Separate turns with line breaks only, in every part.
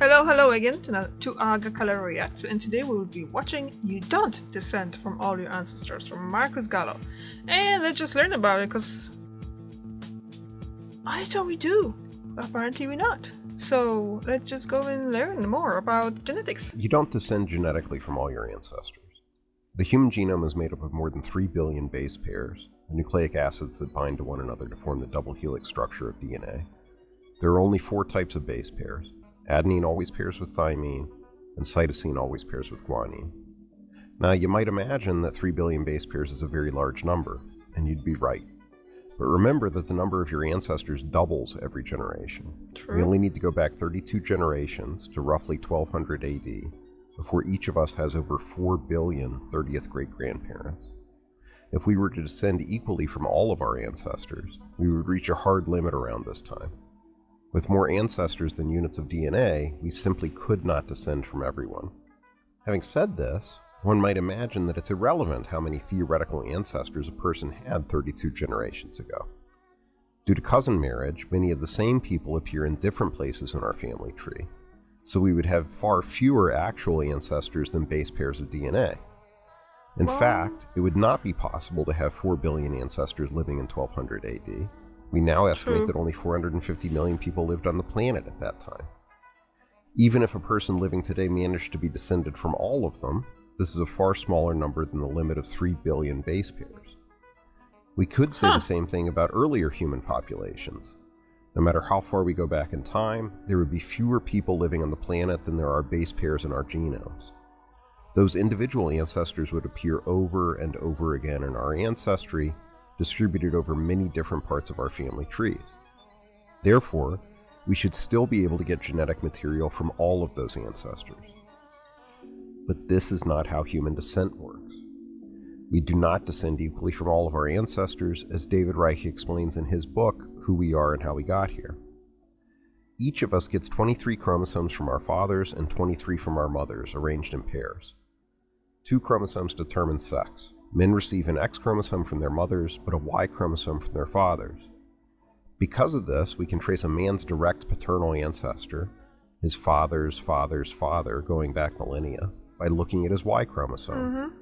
Hello again to Aga Color React, and today we will be watching You Don't Descend from All Your Ancestors from Marcus Gallo. And let's just learn about it, because I thought we do. Apparently we're not. So let's just go and learn more about genetics.
You don't descend genetically from all your ancestors. The human genome is made up of more than 3 billion base pairs, the nucleic acids that bind to one another to form the double helix structure of DNA. There are only 4 types of base pairs. Adenine always pairs with thymine, and cytosine always pairs with guanine. Now, you might imagine that 3 billion base pairs is a very large number, and you'd be right. But remember that the number of your ancestors doubles every generation.
True.
We only need to go back 32 generations to roughly 1200 AD before each of us has over 4 billion 30th great-grandparents. If we were to descend equally from all of our ancestors, we would reach a hard limit around this time. With more ancestors than units of DNA, we simply could not descend from everyone. Having said this, one might imagine that it's irrelevant how many theoretical ancestors a person had 32 generations ago. Due to cousin marriage, many of the same people appear in different places in our family tree, so we would have far fewer actual ancestors than base pairs of DNA. In fact, it would not be possible to have 4 billion ancestors living in 1200 AD. We now estimate that only 450 million people lived on the planet at that time. Even if a person living today managed to be descended from all of them, this is a far smaller number than the limit of 3 billion base pairs. We could say the same thing about earlier human populations. No matter how far we go back in time, there would be fewer people living on the planet than there are base pairs in our genomes. Those individual ancestors would appear over and over again in our ancestry, distributed over many different parts of our family trees. Therefore, we should still be able to get genetic material from all of those ancestors. But this is not how human descent works. We do not descend equally from all of our ancestors, as David Reich explains in his book, Who We Are and How We Got Here. Each of us gets 23 chromosomes from our fathers and 23 from our mothers, arranged in pairs. 2 chromosomes determine sex. Men receive an X chromosome from their mothers, but a Y chromosome from their fathers. Because of this, we can trace a man's direct paternal ancestor, his father's father's father going back millennia, by looking at his Y chromosome.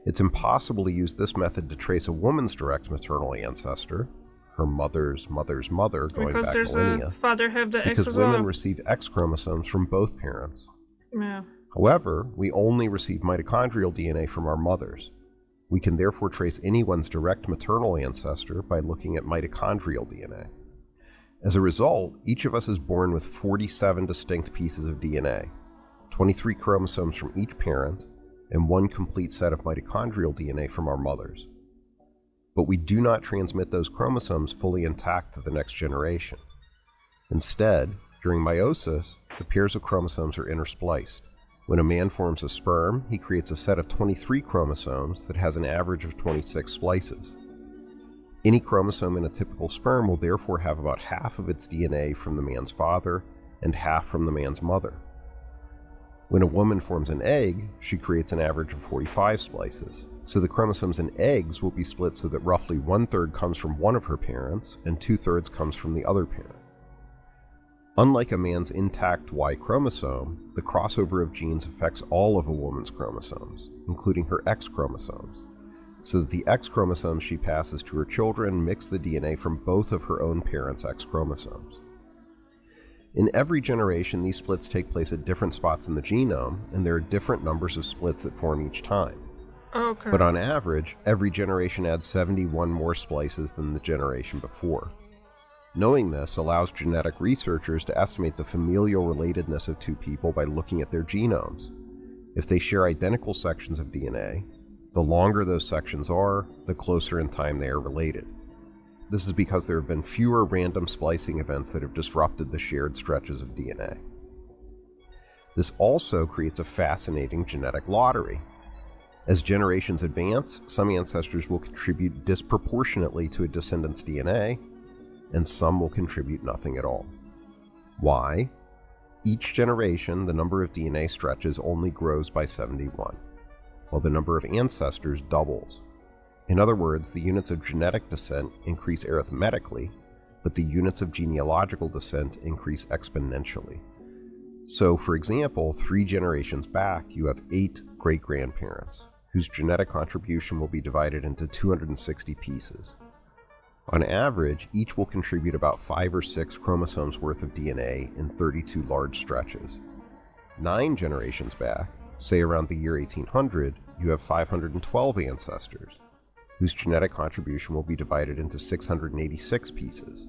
It's impossible to use this method to trace a woman's direct maternal ancestor, her mother's mother's mother going
Because
back
there's
millennia,
a father have the X
because
as
women
well.
receive X chromosomes from both parents.
Yeah.
However, we only receive mitochondrial DNA from our mothers. We can therefore trace anyone's direct maternal ancestor by looking at mitochondrial DNA. As a result, each of us is born with 47 distinct pieces of DNA, 23 chromosomes from each parent, and 1 complete set of mitochondrial DNA from our mothers. But we do not transmit those chromosomes fully intact to the next generation. Instead, during meiosis, the pairs of chromosomes are interspliced. When a man forms a sperm, he creates a set of 23 chromosomes that has an average of 26 splices. Any chromosome in a typical sperm will therefore have about half of its DNA from the man's father and half from the man's mother. When a woman forms an egg, she creates an average of 45 splices. So the chromosomes in eggs will be split so that roughly 1/3 comes from one of her parents and 2/3 comes from the other parent. Unlike a man's intact Y chromosome, the crossover of genes affects all of a woman's chromosomes, including her X chromosomes, so that the X chromosomes she passes to her children mix the DNA from both of her own parents' X chromosomes. In every generation, these splits take place at different spots in the genome, and there are different numbers of splits that form each time.
Okay.
But on average, every generation adds 71 more splices than the generation before. Knowing this allows genetic researchers to estimate the familial relatedness of 2 people by looking at their genomes. If they share identical sections of DNA, the longer those sections are, the closer in time they are related. This is because there have been fewer random splicing events that have disrupted the shared stretches of DNA. This also creates a fascinating genetic lottery. As generations advance, some ancestors will contribute disproportionately to a descendant's DNA, and some will contribute nothing at all. Why? Each generation, the number of DNA stretches only grows by 71, while the number of ancestors doubles. In other words, the units of genetic descent increase arithmetically, but the units of genealogical descent increase exponentially. So, for example, 3 generations back, you have 8 great-grandparents, whose genetic contribution will be divided into 260 pieces. On average, each will contribute about 5 or 6 chromosomes worth of DNA in 32 large stretches. 9 generations back, say around the year 1800, you have 512 ancestors, whose genetic contribution will be divided into 686 pieces.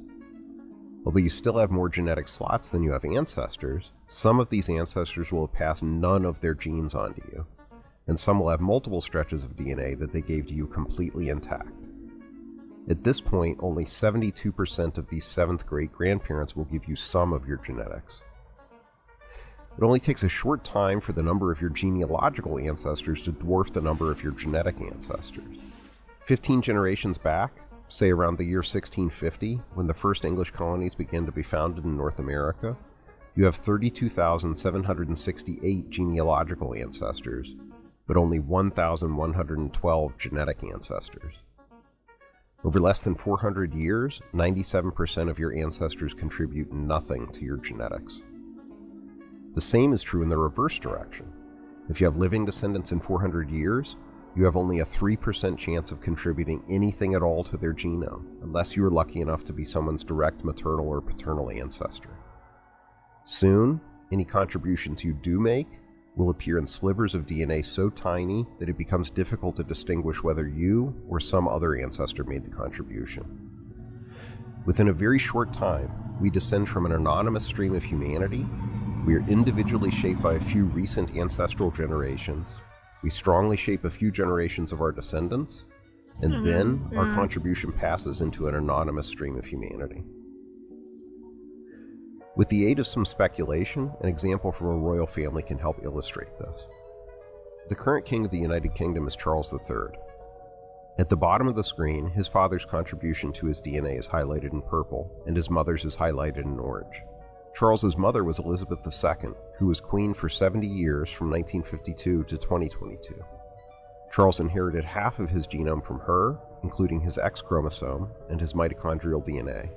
Although you still have more genetic slots than you have ancestors, some of these ancestors will have passed none of their genes on to you, and some will have multiple stretches of DNA that they gave to you completely intact. At this point, only 72% of these 7th great-grandparents will give you some of your genetics. It only takes a short time for the number of your genealogical ancestors to dwarf the number of your genetic ancestors. 15 generations back, say around the year 1650, when the first English colonies began to be founded in North America, you have 32,768 genealogical ancestors, but only 1,112 genetic ancestors. Over less than 400 years, 97% of your ancestors contribute nothing to your genetics. The same is true in the reverse direction. If you have living descendants in 400 years, you have only a 3% chance of contributing anything at all to their genome, unless you are lucky enough to be someone's direct maternal or paternal ancestor. Soon, any contributions you do make will appear in slivers of DNA so tiny that it becomes difficult to distinguish whether you or some other ancestor made the contribution. Within a very short time, we descend from an anonymous stream of humanity. We are individually shaped by a few recent ancestral generations. We strongly shape a few generations of our descendants, and then our contribution passes into an anonymous stream of humanity. With the aid of some speculation, an example from a royal family can help illustrate this. The current king of the United Kingdom is Charles III. At the bottom of the screen, his father's contribution to his DNA is highlighted in purple, and his mother's is highlighted in orange. Charles's mother was Elizabeth II, who was queen for 70 years from 1952 to 2022. Charles inherited half of his genome from her, including his X chromosome and his mitochondrial DNA.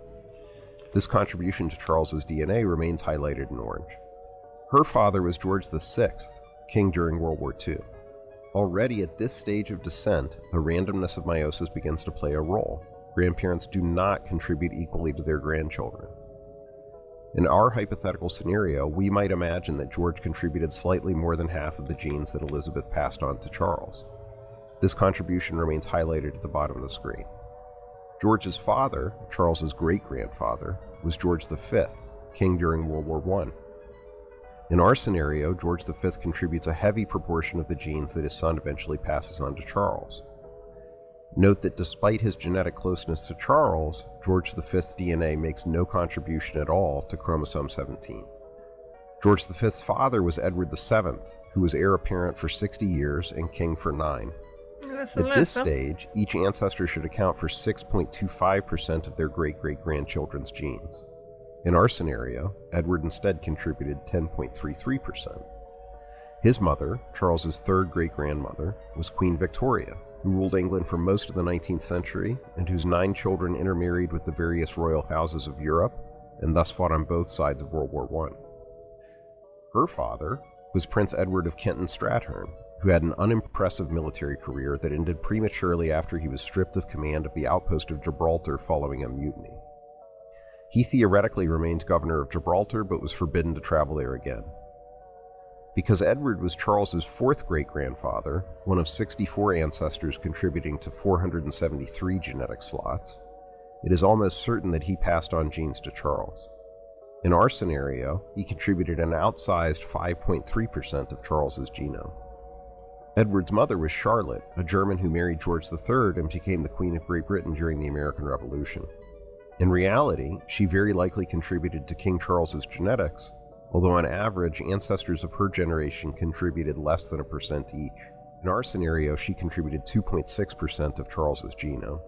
This contribution to Charles's DNA remains highlighted in orange. Her father was George VI, king during World War II. Already at this stage of descent, the randomness of meiosis begins to play a role. Grandparents do not contribute equally to their grandchildren. In our hypothetical scenario, we might imagine that George contributed slightly more than half of the genes that Elizabeth passed on to Charles. This contribution remains highlighted at the bottom of the screen. George's father, Charles's great-grandfather, was George V, king during World War I. In our scenario, George V contributes a heavy proportion of the genes that his son eventually passes on to Charles. Note that despite his genetic closeness to Charles, George V's DNA makes no contribution at all to chromosome 17. George V's father was Edward VII, who was heir apparent for 60 years and king for 9. At this stage, each ancestor should account for 6.25% of their great-great-grandchildren's genes. In our scenario, Edward instead contributed 10.33%. His mother, Charles's third great-grandmother, was Queen Victoria, who ruled England for most of the 19th century and whose 9 children intermarried with the various royal houses of Europe and thus fought on both sides of World War I. Her father was Prince Edward of Kent-and-Strathearn, who had an unimpressive military career that ended prematurely after he was stripped of command of the outpost of Gibraltar following a mutiny. He theoretically remained governor of Gibraltar but was forbidden to travel there again. Because Edward was Charles's 4th great-grandfather, one of 64 ancestors contributing to 473 genetic slots, it is almost certain that he passed on genes to Charles. In our scenario, he contributed an outsized 5.3% of Charles's genome. Edward's mother was Charlotte, a German who married George III and became the Queen of Great Britain during the American Revolution. In reality, she very likely contributed to King Charles's genetics, although on average, ancestors of her generation contributed less than 1% each. In our scenario, she contributed 2.6% of Charles's genome.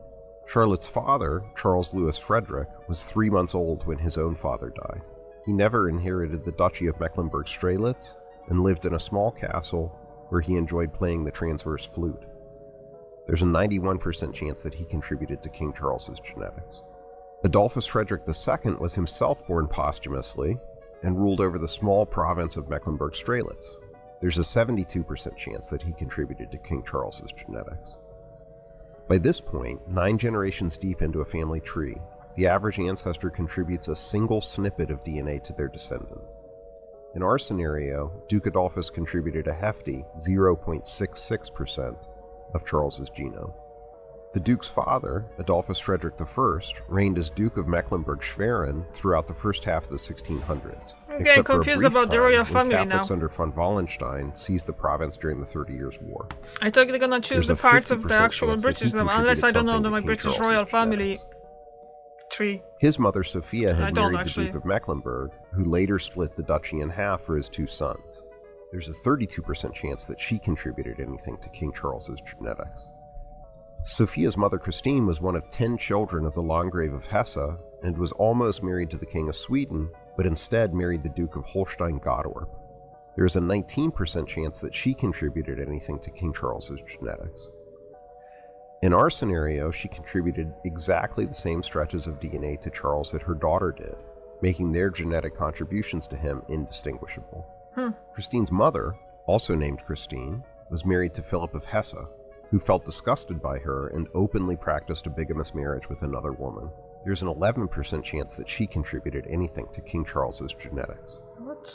Charlotte's father, Charles Louis Frederick, was 3 months old when his own father died. He never inherited the Duchy of Mecklenburg-Strelitz and lived in a small castle where he enjoyed playing the transverse flute. There's a 91% chance that he contributed to King Charles's genetics. Adolphus Frederick II was himself born posthumously, and ruled over the small province of Mecklenburg-Strelitz. There's a 72% chance that he contributed to King Charles's genetics. By this point, 9 generations deep into a family tree, the average ancestor contributes a single snippet of DNA to their descendant. In our scenario, Duke Adolphus contributed a hefty 0.66% of Charles's genome. The Duke's father, Adolphus Frederick I, reigned as Duke of Mecklenburg-Schwerin throughout the first half of the 1600s.
I'm getting confused about the royal family now.
Catholics under von Wallenstein seized the province during the 30 Years' War.
I thought they're gonna choose the parts of the actual British, unless I don't know my British royal family tree.
His mother Sophia had married
actually.
the Duke of Mecklenburg, who later split the duchy in half for his 2 sons. There's a 32% chance that she contributed anything to King Charles's genetics. Sophia's mother Christine was one of 10 children of the Landgrave of Hesse and was almost married to the King of Sweden, but instead married the Duke of Holstein-Gottorp. There is a 19% chance that she contributed anything to King Charles's genetics. In our scenario, she contributed exactly the same stretches of DNA to Charles that her daughter did, making their genetic contributions to him indistinguishable. Christine's mother, also named Christine, was married to Philip of Hesse, who felt disgusted by her and openly practiced a bigamous marriage with another woman. There's an 11% chance that she contributed anything to King Charles's genetics.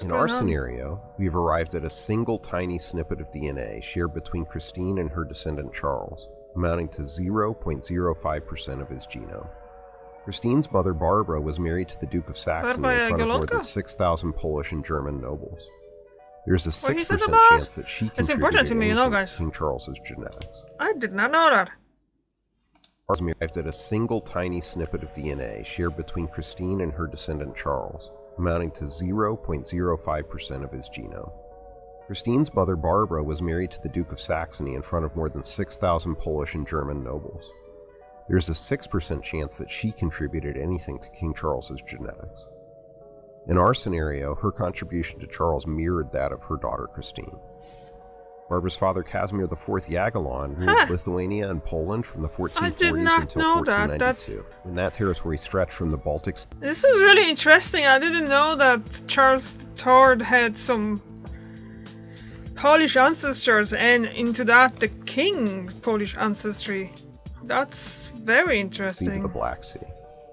In our scenario, we've arrived at a single tiny snippet of DNA shared between Christine and her descendant Charles, amounting to 0.05% of his genome. Christine's mother Barbara was married to the Duke of Saxony in front of more than 6,000 Polish and German nobles. There's a 6% chance that she contributed anything to King Charles's genetics.
I did not know that.
Arrived at a single tiny snippet of DNA shared between Christine and her descendant Charles, amounting to 0.05% of his genome. Christine's mother Barbara was married to the Duke of Saxony in front of more than 6,000 Polish and German nobles. There's a 6% chance that she contributed anything to King Charles's genetics. In our scenario, her contribution to Charles mirrored that of her daughter Christine. Barbara's father Casimir IV Jagiellon ruled Lithuania and Poland from the 1440s until 1492. And that territory stretched from the Baltic Sea.
This is really interesting. I didn't know that Charles III had some Polish ancestors, and into that the king's Polish ancestry. That's very interesting.
The Black Sea.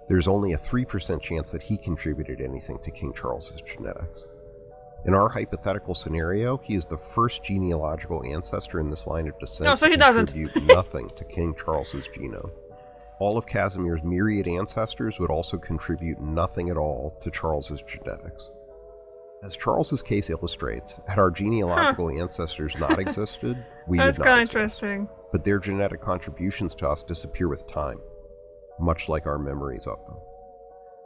There's only a 3% chance that he contributed anything to King Charles's genetics. In our hypothetical scenario, he is the first genealogical ancestor in this line of descent
so he
to
doesn't.
contribute nothing to King Charles's genome. All of Casimir's myriad ancestors would also contribute nothing at all to Charles's genetics. As Charles's case illustrates, had our genealogical ancestors not existed, we would not
That's kind of
exist.
interesting.
But their genetic contributions to us disappear with time, much like our memories of them.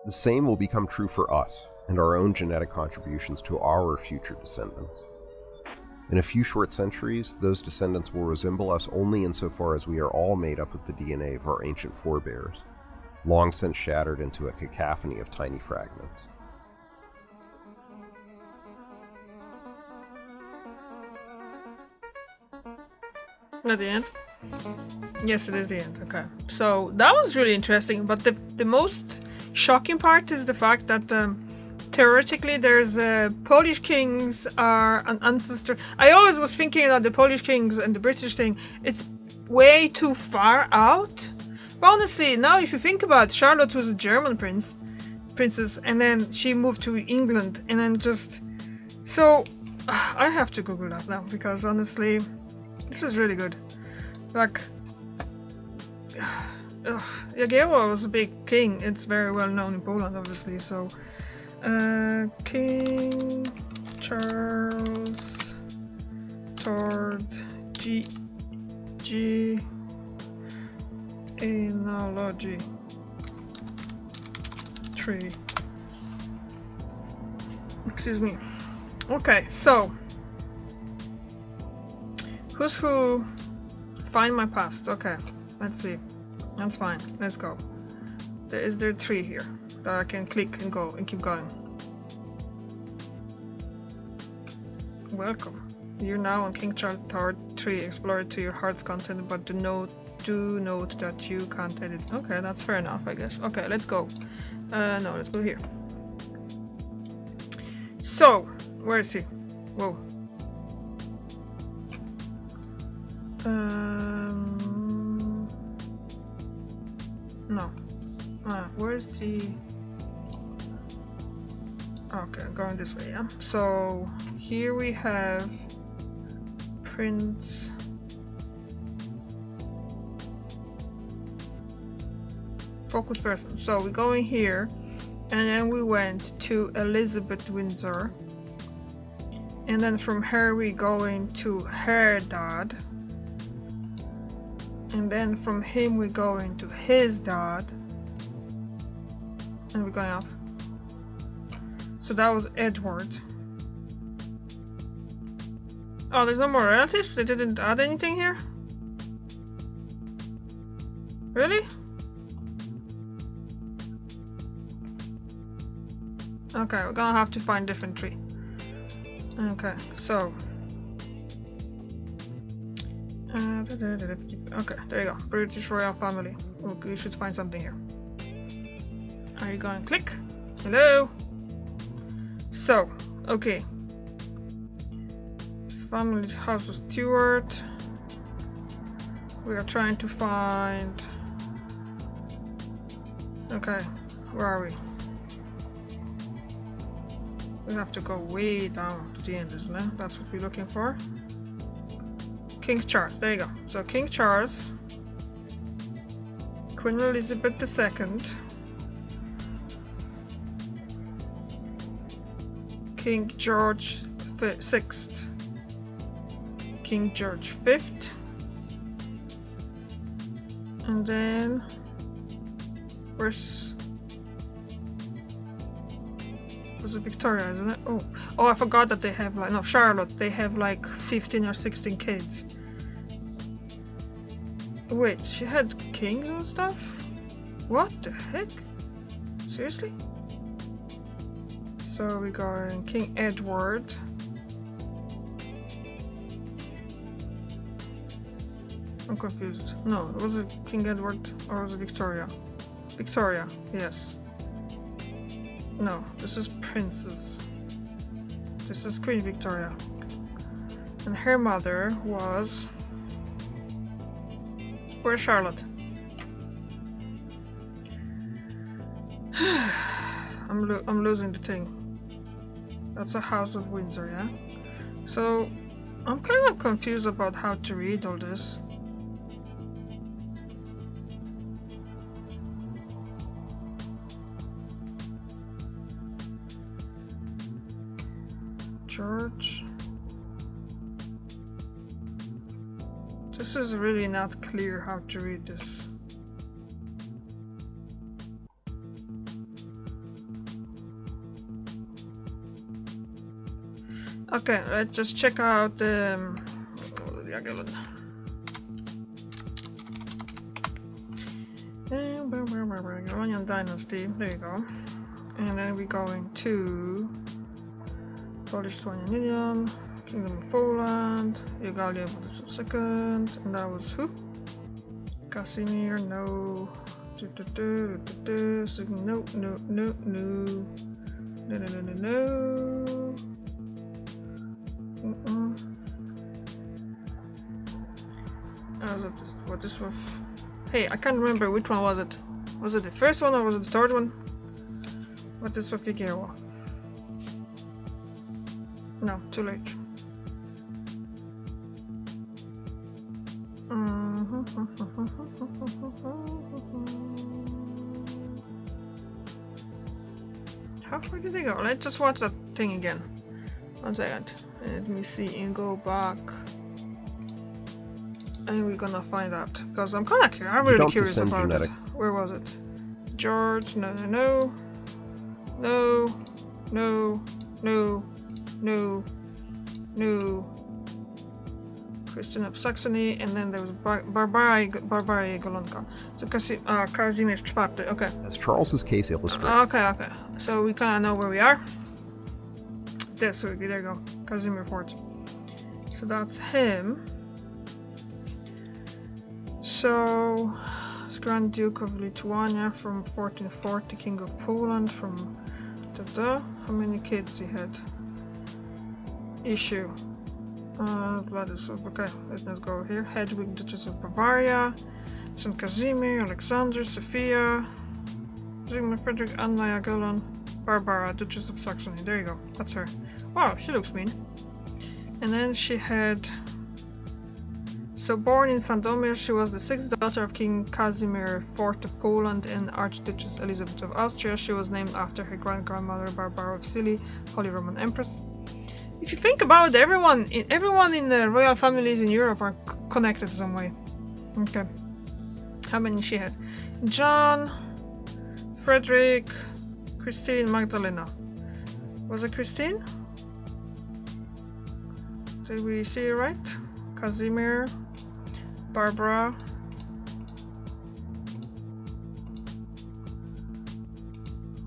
The same will become true for us and our own genetic contributions to our future descendants. In a few short centuries, those descendants will resemble us only insofar as we are all made up of the DNA of our ancient forebears, long since shattered into a cacophony of tiny fragments.
At the end? Yes, it is the end. Okay. So that was really interesting, but the most shocking part is the fact that theoretically there's Polish kings are an ancestor. I always was thinking that the Polish kings and the British thing, it's way too far out. But honestly, now if you think about it, Charlotte was a German princess, and then she moved to England, and then just... So, I have to Google that now, because honestly... This is really good. Like, Jagiełło was a big king. It's very well known in Poland, obviously. So, King Charles III genealogy tree. Excuse me. Okay, so. Who's who? Find my past. Okay, let's see. That's fine. Let's go. Is there a tree here that I can click and go and keep going? Welcome. You're now on King Charles III tree. Explore it to your heart's content, but do note that you can't edit. Okay, that's fair enough, I guess. Okay, let's go. No, let's go here. So, where is he? Whoa. No. Where's the... Okay, going this way, yeah? So, here we have Prince... Focus person. So, we're going here, and then we went to Elizabeth Windsor. And then from her we're going to her dad. And then from him we're going to his dad. And we're going up. So that was Edward. Oh, there's no more relatives? They didn't add anything here? Really? Okay, we're gonna have to find a different tree. Okay, so... okay, there you go. British royal family. Okay, we should find something here. Are you going to click? Hello? So, okay. Family House of Stewart. We are trying to find... Okay, where are we? We have to go way down to the end, isn't it? That's what we're looking for. King Charles, there you go. So King Charles, Queen Elizabeth II, King George VI, King George V, and then where's... Was it Victoria, isn't it? Oh, I forgot that they have like, no, Charlotte, they have like 15 or 16 kids. Wait, she had kings and stuff? What the heck? Seriously? So we're going King Edward. I'm confused. No, was it King Edward or was it Victoria? Victoria, yes. No, this is Princess. This is Queen Victoria. And her mother was... Where's Charlotte? I'm losing the thing. That's a House of Windsor, yeah? So, I'm kind of confused about how to read all this. George. This is really not clear how to read this. Okay, let's just check out the Iranian dynasty. There you go. And then we're going to Polish-Lithuanian Union, Kingdom of Poland, Egalia II, and that was who? Casimir, no. No, no, no, no. No, no, no, no, no. What this was? Hey, I can't remember which one was it. Was it the first one or was it the third one? What is with Figueroa? No, too late. How far did they go? Let's just watch that thing again. 1 second. Let me see and go back. And we're gonna find out. Because I'm kinda curious. I'm really curious about it. Where was it? George, no, no, no. No, no, no, no, no. Christian of Saxony, and then there was Barbara Golonka. So Kazimierz IV, okay.
As Charles's case illustrates.
Okay. So we kind of know where we are. There you go. Casimir IV. So that's him. So, it's Grand Duke of Lithuania from 1440, King of Poland from... How many kids he had? issue. What is okay? Let's go here. Hedwig, Duchess of Bavaria, Saint Casimir, Alexander, Sophia, Sigmund Frederick, Anna Jagellon, Barbara, Duchess of Saxony. There you go. That's her. Wow, she looks mean. And then she had. So born in Sandomir, she was the sixth daughter of King Casimir IV of Poland and Archduchess Elizabeth of Austria. She was named after her grandmother Barbara of Scilly, Holy Roman Empress. If you think about it, everyone in the royal families in Europe are connected some way. Okay. How many she had? John, Frederick, Christine, Magdalena. Was it Christine? Did we see it right? Casimir, Barbara.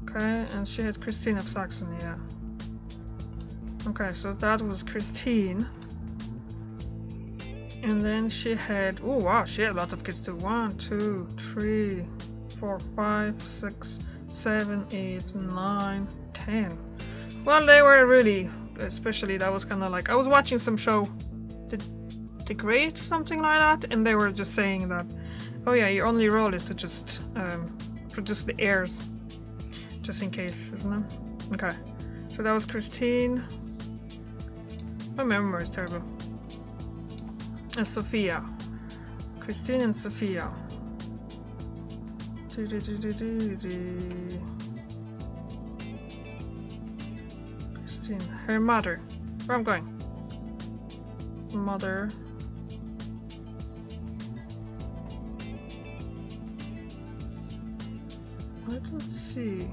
Okay, and she had Christine of Saxony, yeah. Okay, so that was Christine. And then she had, oh wow, she had a lot of kids too. 1, 2, 3, 4, 5, 6, 7, 8, 9, 10. Well, they were really, especially that was kind of like, I was watching some show, The Great, something like that, and they were just saying that, oh yeah, your only role is to just produce the heirs, just in case, isn't it? Okay, so that was Christine. My memory is terrible. And Sophia. Christine and Sophia. Christine, her mother. Where I'm going? Mother. I don't see.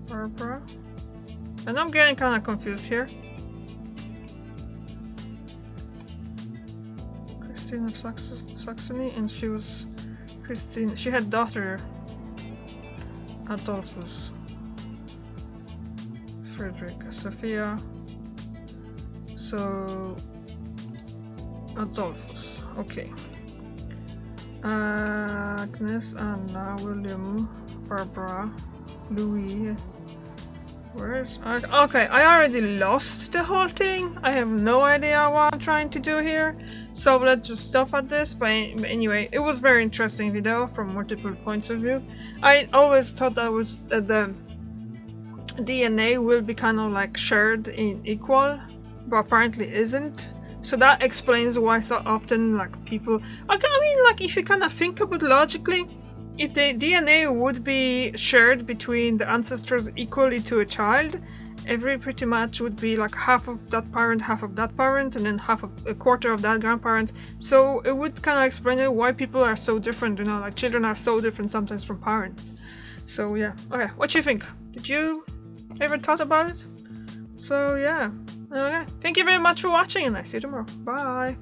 Barbara. And I'm getting kind of confused here. Christine of Saxony, and she was Christine. She had daughter Adolphus, Frederick, Sophia. So Adolphus. Okay. Agnes, Anna, William, Barbara, Louis. Where's okay, I already lost the whole thing. I have no idea what I'm trying to do here. So let's just stop at this. But anyway, it was very interesting video from multiple points of view. I always thought that was the DNA will be kind of like shared in equal, but apparently isn't. So that explains why so often like people, I mean, like if you kind of think about logically, if the DNA would be shared between the ancestors equally to a child, every pretty much would be like half of that parent, and then a quarter of that grandparent. So it would kind of explain why people are so different, you know, like children are so different sometimes from parents. So yeah, okay, what do you think? Did you ever thought about it? So yeah, okay, thank you very much for watching, and I see you tomorrow. Bye.